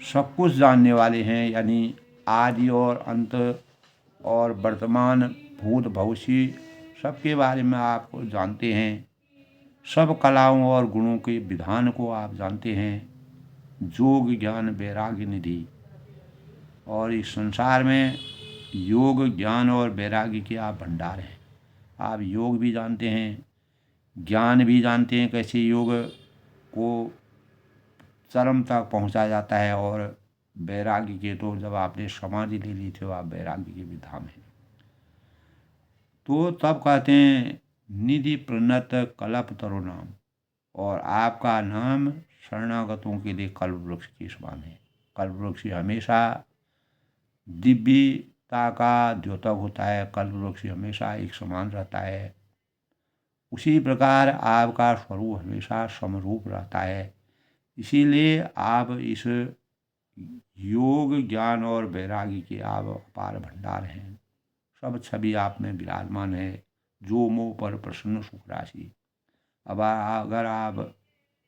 Speaker 1: सब कुछ जानने वाले हैं। यानी आदि और अंत और वर्तमान, भूत, भविष्य सबके बारे में आप जानते हैं। सब कलाओं और गुणों के विधान को आप जानते हैं। जोग ज्ञान वैराग्य निधि, और इस संसार में योग ज्ञान और वैराग्य के आप भंडार हैं। आप योग भी जानते हैं, ज्ञान भी जानते हैं, कैसे योग को चरम तक पहुंचा जाता है, और वैराग्य के तो जब आपने समाधि ले ली थी, आप वैराग्य के भी धाम हैं। तो तब कहते हैं निधि प्रणत कल्प तरुणाम, और आपका नाम शरणागतों के लिए कल्प वृक्ष के समान है। कल्प वृक्ष हमेशा दिव्यता का द्योतक होता है, कल्प वृक्ष हमेशा एक समान रहता है। उसी प्रकार आपका स्वरूप हमेशा समरूप रहता है। इसीलिए आप इस योग ज्ञान और वैराग्य के आप अपार भंडार हैं। सब छवि आप में विराजमान है, जो मोह पर प्रसन्न सुख राशि। अब अगर आप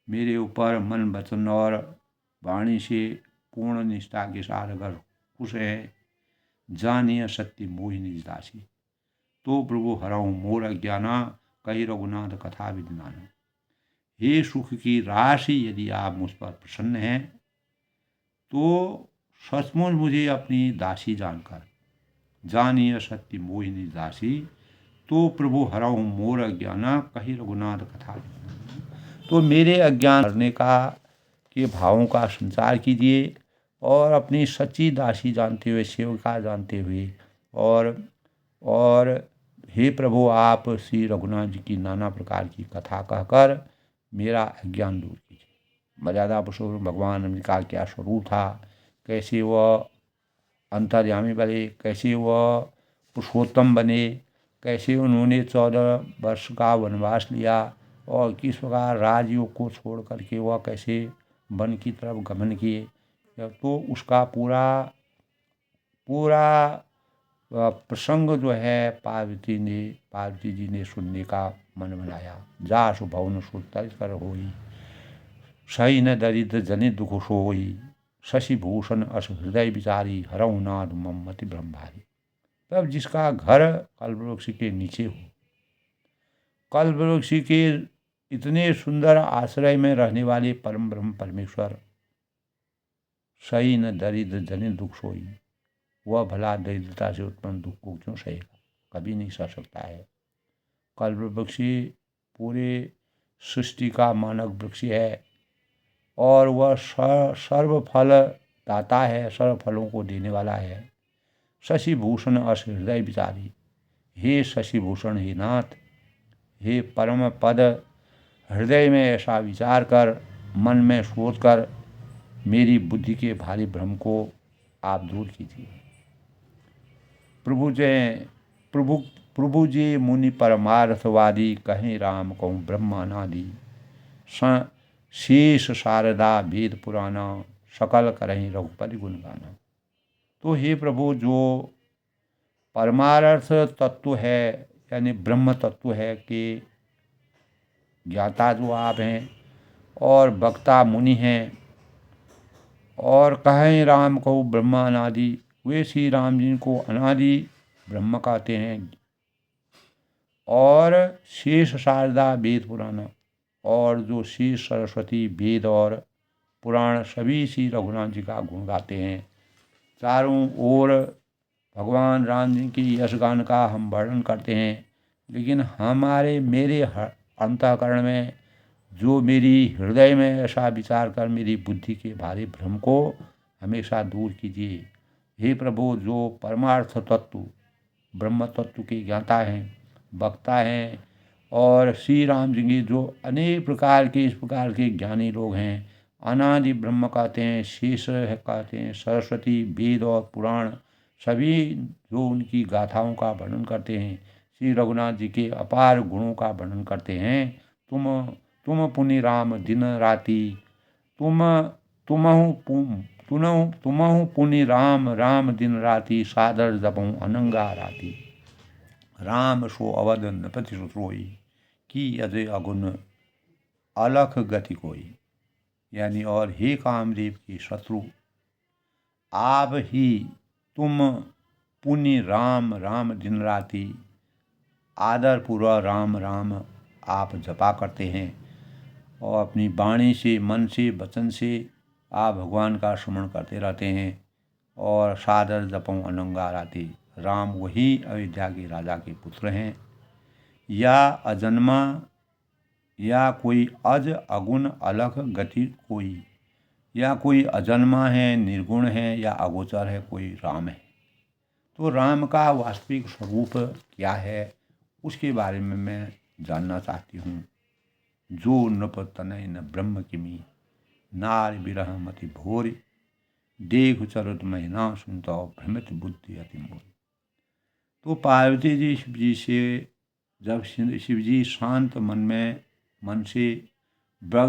Speaker 1: मेरे ऊपर मन वचन और वाणी से पूर्ण निष्ठा के साथ अगर खुश है, जानिए सत्य मोहिनी दासी। तो प्रभु हरऊ मोर अज्ञाना, कही रघुनाथ कथा विद्वान। हे सुख की राशि, यदि आप मुझ पर प्रसन्न हैं तो सचमुच मुझे अपनी दासी जानकर, जानिए सत्य मोहिनी दासी। तो प्रभु हरऊ मोर अज्ञाना, कही रघुनाथ कथा विद्वान। तो मेरे अज्ञान करने का के भावों का संचार कीजिए, और अपनी सच्ची दासी जानते हुए, सेविका जानते हुए, और हे प्रभु, आप श्री रघुनाथ जी की नाना प्रकार की कथा कहकर मेरा अज्ञान दूर कीजिए। मर्यादा पुरुषोत्तम भगवान का क्या स्वरूप था, कैसे वह अंतर्यामी बने, कैसे वह पुरुषोत्तम बने, कैसे उन्होंने 14 वर्ष का वनवास लिया, और किस प्रकार राजयोग को छोड़ करके वह कैसे वन की तरफ गमन किए। तो उसका पूरा प्रसंग जो है पार्वती जी ने सुनने का मन बनाया। जासु भवन सुतल कर होई, सही न दरिद्र जनित दुख सोई, शशि भूषण अस हृदय विचारी, हरऊ नाद मम्मति ब्रह्मभारी। तब जिसका घर कल्पवृक्ष के नीचे हो, कल्पवृक्ष के इतने सुंदर आश्रय में रहने वाले परम ब्रह्म परमेश्वर, सही न दरिद्र जनित दुख सोई, वह भला दरिद्रता से उत्पन्न दुख को क्यों सहेगा, कभी नहीं सह सकता है। कल्पवृक्ष पूरे सृष्टि का मानक वृक्ष है, और वह सर्व फल दाता है, सर्व फलों को देने वाला है। शशि भूषण अस हृदय विचारी, हे शशि भूषण, हे नाथ, हे परम पद, हृदय में ऐसा विचार कर, मन में सोच कर मेरी बुद्धि के भारी भ्रम को आप दूर कीजिए। प्रभु जी मुनि परमार्थवादी, कहें राम कहूँ ब्रह्मानादि, शेष शारदा वेद पुराना, सकल करहीं रघुपति गुण गाना। तो हे प्रभु, जो परमार्थ तत्व है, यानी ब्रह्म तत्व है कि ज्ञाता जो आप हैं, और वक्ता मुनि हैं, और कहें राम को ब्रह्मा अनादि, वे श्री राम जी को अनादि ब्रह्म कहते हैं। और शेष शारदा वेद पुराना, और जो शेष सरस्वती वेद और पुराण सभी श्री रघुनाथ जी का गुण गाते हैं। चारों ओर भगवान राम जी की यशगान का हम वर्णन करते हैं, लेकिन मेरे अंतःकरण में, जो मेरी हृदय में ऐसा विचार कर मेरी बुद्धि के भारी भ्रम को हमेशा दूर कीजिए। हे प्रभु, जो परमार्थ तत्व ब्रह्म तत्व के ज्ञाता हैं, वक्ता हैं, और श्री राम जी के जो अनेक प्रकार के इस प्रकार के ज्ञानी लोग हैं, अनादि ब्रह्म कहते हैं, शेष है कहते हैं, सरस्वती वेद और पुराण सभी जो उनकी गाथाओं का वर्णन करते हैं, श्री रघुनाथ जी के अपार गुणों का वर्णन करते हैं, तुम तुम पुनि राम दिन राति। तुम तुमहु तुमहु पुनि राम राम दिन राति। सादर जपऊँ अनंगा राति। राम सो अवध नपति सोई। की अजय अगुण अलख गति कोई। यानी और हे कामदेव की शत्रु, आप ही तुम पुनि राम राम दिन राति आदर पूर्व राम राम आप जपा करते हैं और अपनी वाणी से, मन से, वचन से आप भगवान का स्मरण करते रहते हैं। और सादर जपऊँ अनंगा राति। राम वही अयोध्या के राजा के पुत्र हैं, या अजन्मा, या कोई अज अगुण अलख गति कोई, या कोई अजन्मा है, निर्गुण है, या अगोचर है, कोई राम है। तो राम का वास्तविक स्वरूप क्या है उसके बारे में मैं जानना चाहती हूँ। जो नृप तनय न ब्रह्म किमी। नार विरह मति भोरी। देख चरुत महीना सुनता भ्रमित बुद्धि अति मोरी। तो पार्वती जी शिव जी से जब शिव जी शांत मन से बड़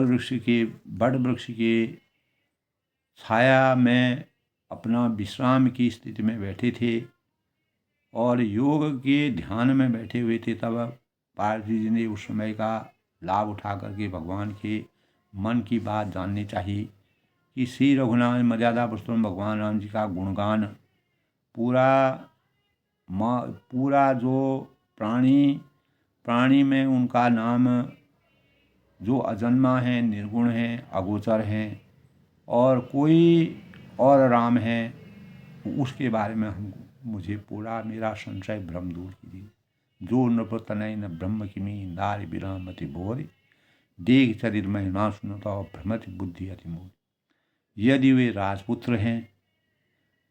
Speaker 1: वृक्ष के छाया में अपना विश्राम की स्थिति में बैठे थे और योग के ध्यान में बैठे हुए थे, तब पार्वती जी ने उस समय का लाभ उठा करके भगवान के मन की बात जाननी चाहिए कि श्री रघुनाथ मर्यादा पुरुषोत्तम भगवान राम जी का गुणगान पूरा जो प्राणी में उनका नाम जो अजन्मा है, निर्गुण है, अगोचर हैं और कोई और राम है, उसके बारे में मुझे पूरा मेरा संशय भ्रम दूर कीजिए। जो नृप तनय न ब्रह्म किमी। नारी विरह मति भोरी। देख चरित महिमा सुनता और भ्रमत बुद्धि अति मोरी। यदि वे राजपुत्र हैं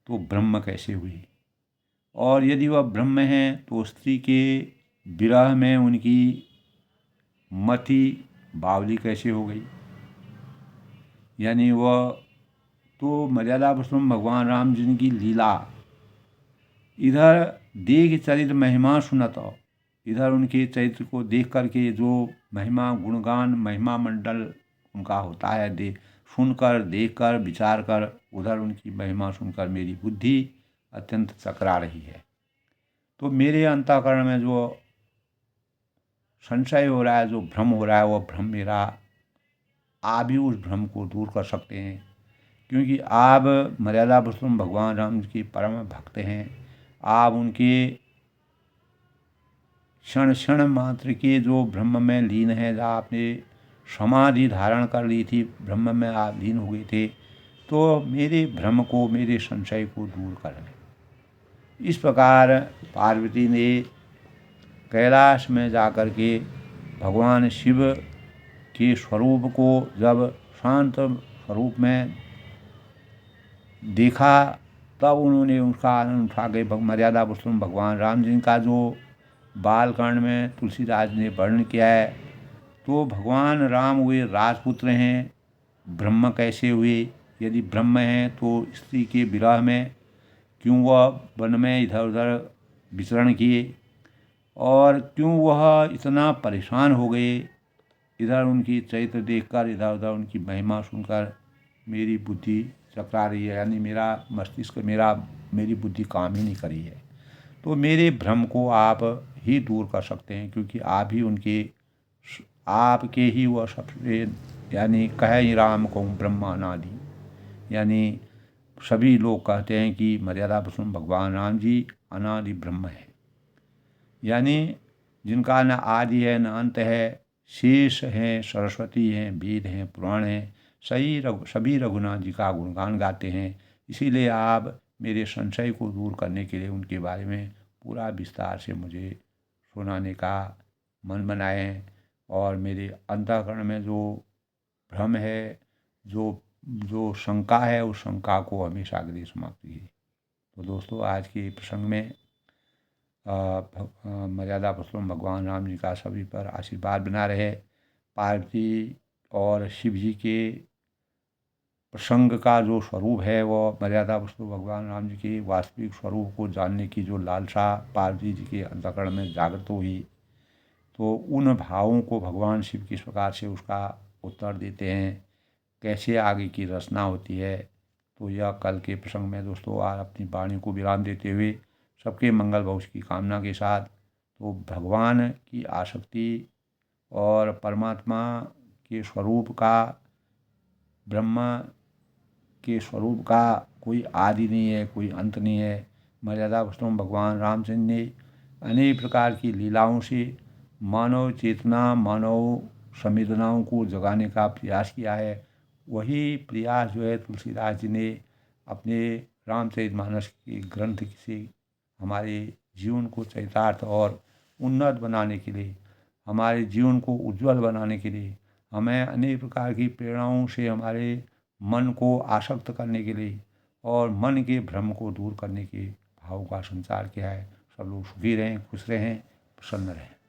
Speaker 1: तो ब्रह्म कैसे हुए, और यदि वह ब्रह्म हैं तो स्त्री के विरह में उनकी मति बावली कैसे हो गई। यानी वह तो मर्यादा पुरुषोत्तम भगवान राम जी की लीला, इधर देख चरित्र महिमा सुनता, इधर उनके चरित्र को देख करके जो महिमा गुणगान महिमा मंडल उनका होता है, सुनकर, देखकर, विचार कर, उधर उनकी महिमा सुनकर मेरी बुद्धि अत्यंत चकरा रही है। तो मेरे अंतःकरण में जो संशय हो रहा है, जो भ्रम हो रहा है, वो भ्रम मेरा, आप भी उस भ्रम को दूर कर सकते हैं, क्योंकि आप मर्यादा पुरुषोत्तम भगवान राम के परम भक्त हैं। आप उनके क्षण क्षण मात्र के जो ब्रह्म में लीन है, जहाँ आपने समाधि धारण कर ली थी, ब्रह्म में आप लीन हो गए थे, तो मेरे भ्रम को, मेरे संशय को दूर कर लें। इस प्रकार पार्वती ने कैलाश में जाकर के भगवान शिव के स्वरूप को जब शांत स्वरूप में देखा, तब उन्होंने उसका आनंद उठा के मर्यादा पुरुषोत्तम भगवान राम जी का जो बालकांड में तुलसीदास ने वर्णन किया है, तो भगवान राम वे राजपुत्र हैं, ब्रह्म कैसे हुए। यदि ब्रह्म हैं तो स्त्री के विरह में क्यों वह वन में इधर उधर विचरण किए, और क्यों वह इतना परेशान हो गए। इधर उनकी चरित्र देखकर, इधर उधर उनकी महिमा सुनकर मेरी बुद्धि चकरा रही है, यानी मेरा मस्तिष्क, मेरी बुद्धि काम ही नहीं कर रही है। तो मेरे भ्रम को आप ही दूर कर सकते हैं, क्योंकि आपके ही वह सबसे, यानी कहे राम को ब्रह्मा अनादि, यानी सभी लोग कहते हैं कि मर्यादा पुरुषोत्तम भगवान राम जी अनादि ब्रह्म है, यानी जिनका न आदि है न अंत है, शेष हैं, सरस्वती हैं, वेद हैं, पुराण हैं, सभी रघुनाथ जी का गुणगान गाते हैं। इसीलिए आप मेरे संशय को दूर करने के लिए उनके बारे में पूरा विस्तार से मुझे सुनाने का मन बनाए हैं, और मेरे अंतःकरण में जो भ्रम है, जो शंका है, उस शंका को हमेशा के लिए समाप्त कीजिए। तो दोस्तों, आज के प्रसंग में मर्यादा पुरुषोत्तम भगवान राम जी का सभी पर आशीर्वाद बना रहे। पार्वती और शिव जी के प्रसंग का जो स्वरूप है, वो मर्यादा पुरुषोत्तम भगवान राम जी के वास्तविक स्वरूप को जानने की जो लालसा पार्वती जी के अंतःकरण में जागृत हुई, तो उन भावों को भगवान शिव किस प्रकार से उसका उत्तर देते हैं, कैसे आगे की रचना होती है। तो यह कल के प्रसंग में दोस्तों आज अपनी वाणी को विराम देते हुए सबके मंगल भविष्य की कामना के साथ, तो भगवान की आसक्ति और परमात्मा के स्वरूप का, ब्रह्मा के स्वरूप का कोई आदि नहीं है, कोई अंत नहीं है। मर्यादा पुरुषोत्तम भगवान रामचंद्र ने अनेक प्रकार की लीलाओं से मानव चेतना, मानव संवेदनाओं को जगाने का प्रयास किया है। वही प्रयास जो है तुलसीदास जी ने अपने रामचरितमानस के ग्रंथ से हमारे जीवन को चरितार्थ और उन्नत बनाने के लिए, हमारे जीवन को उज्जवल बनाने के लिए, हमें अनेक प्रकार की प्रेरणाओं से हमारे मन को आसक्त करने के लिए और मन के भ्रम को दूर करने के भाव का संचार किया है। सब लोग सुखी रहें, खुश रहें, प्रसन्न रहें।